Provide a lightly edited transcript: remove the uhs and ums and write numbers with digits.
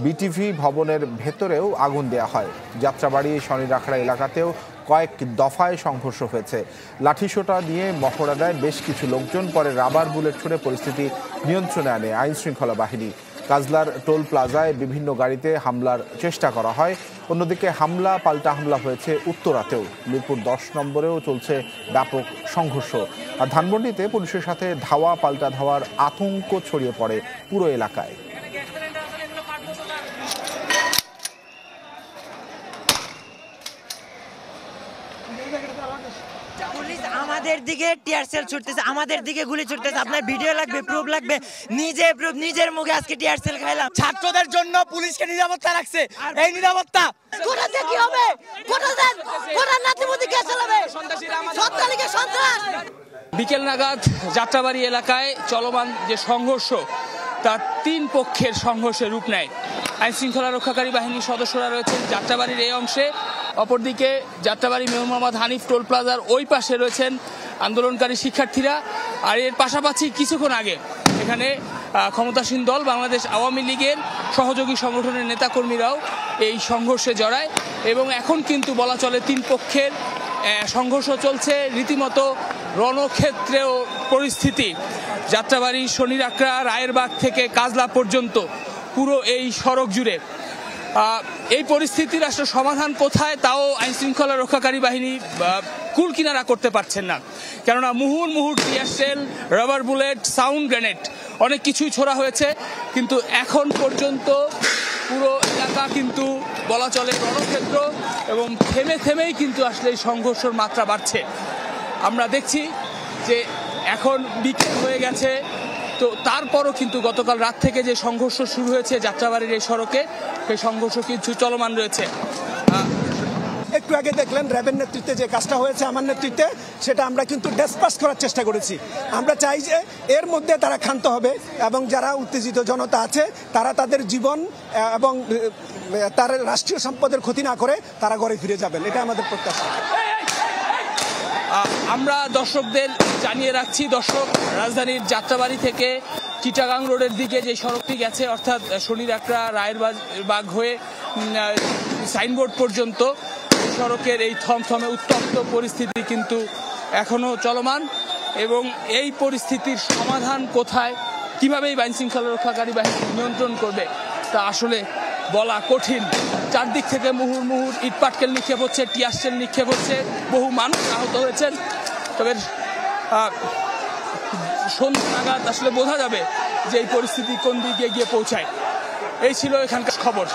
BTV ভবনের ভেতরেও আগুন দেওয়া হয়। যাত্রাবাড়ি শনিরাখড়া এলাকাতেও কয়েক দফায় সংঘর্ষ হয়েছে। লাঠিসোঁটা নিয়ে মহড়া দেয় বেশ কিছু লোকজন, পরে রাবার বুলেট ছুড়ে পরিস্থিতি নিয়ন্ত্রণে আনে আইনশৃঙ্খলা বাহিনী। কাজলার টোল প্লাজায় বিভিন্ন গাড়িতে হামলার চেষ্টা করা হয়। অন্যদিকে হামলা পাল্টা হামলা হয়েছে উত্তরাতেও। মিরপুর 10 নম্বরেও চলছে ব্যাপক সংঘর্ষ। আর ধানমন্ডিতে পুলিশের সাথে ধাওয়া পাল্টা ধাওয়ার আতঙ্ক ছড়িয়ে পড়ে পুরো এলাকায়। পুলিশ আমাদের দিকে টিয়ার সেল ছুটতেছে, আমাদের দিকে গুলি ছুটতেছে। আপনার ভিডিও লাগবে, প্রুফ লাগবে, নিজের মুখে আজকে টিয়ার সেল খাইলাম। ছাত্রদের জন্য পুলিশকে নিরাপত্তা রাখছে। এই নিরাপত্তা কোথাতে কি হবে? কোথায় নাতিমতি কে চালাবে? সন্ত্রাসীকে সন্ত্রাস। বিকেল নাগাদ যাত্রাবাড়ি এলাকায় চলমান যে সংঘর্ষ, তার 3 পক্ষের সংঘর্ষের রূপ নেয়। আইনশৃঙ্খলা রক্ষাকারী বাহিনীর সদস্যরা রয়েছেন যাত্রাবাড়ির এই অংশে, অপরদিকে যাত্রাবাড়ি মেয়র মোহাম্মদ হানিফ টোল প্লাজার ওই পাশে রয়েছেন আন্দোলনকারী শিক্ষার্থীরা। আর এর পাশাপাশি কিছুক্ষণ আগে এখানে ক্ষমতাসীন দল বাংলাদেশ আওয়ামী লীগের সহযোগী সংগঠনের নেতাকর্মীরাও এই সংঘর্ষে জড়ায় এবং এখন কিন্তু বলা চলে 3 পক্ষের সংঘর্ষ চলছে। রীতিমতো রণক্ষেত্রেও পরিস্থিতি। যাত্রাবাড়ি শনিরাখড়া রায়েরবাগ থেকে কাজলা পর্যন্ত পুরো এই সড়ক জুড়ে এই পরিস্থিতির আসলে সমাধান কোথায় তাও আইনশৃঙ্খলা রক্ষাকারী বাহিনী কুল কিনারা করতে পারছেন না। কেননা মুহুর্মুহু tear shell, rubber bullet, sound grenade অনেক কিছুই ছোড়া হয়েছে, কিন্তু এখন পর্যন্ত পুরো এলাকা কিন্তু বলা চলে রণক্ষেত্র এবং থেমেই কিন্তু আসলে এই সংঘর্ষের মাত্রা বাড়ছে। আমরা দেখছি যে এখন বিকেল হয়ে গেছে, তো তারপরও কিন্তু গতকাল রাত থেকে যে সংঘর্ষ শুরু হয়েছে যাত্রাবাড়ির এই সড়কে, সেই সংঘর্ষ কিছু চলমান রয়েছে। একটু আগে দেখলেন র্যাবের নেতৃত্বে যে কাজটা হয়েছে, আমার নেতৃত্বে, সেটা আমরা কিন্তু ডিসপাস করার চেষ্টা করেছি। আমরা চাই যে এর মধ্যে তারা ক্ষান্ত হবে এবং যারা উত্তেজিত জনতা আছে তারা তাদের জীবন এবং তার রাষ্ট্রীয় সম্পদের ক্ষতি না করে তারা ঘরে ফিরে যাবেন, এটা আমাদের প্রত্যাশা। আমরা দর্শকদের জানিয়ে রাখছি, দর্শক রাজধানীর যাত্রাবাড়ি থেকে চিটাগাং রোডের দিকে যে সড়কটি গেছে, অর্থাৎ শনিরাখড়া রায়েরবাগ হয়ে সাইনবোর্ড পর্যন্ত সড়কের এই থমথমে উত্তপ্ত পরিস্থিতি কিন্তু এখনো চলমান এবং এই পরিস্থিতির সমাধান কোথায়, কিভাবে আইন শৃঙ্খলা রক্ষাকারী বাহিনী নিয়ন্ত্রণ করবে তা আসলে বলা কঠিন। চারদিক থেকে মুহুর্মুহু ইটপাটকেল নিক্ষেপ হচ্ছে, টিয়ার সেল নিক্ষেপ হচ্ছে, বহু মানুষ আহত হয়েছেন। তবে সন্ধ্যা নাগাদ আসলে বোঝা যাবে যে এই পরিস্থিতি কোন দিকে গিয়ে পৌঁছায়। এই ছিল এখানকার খবর।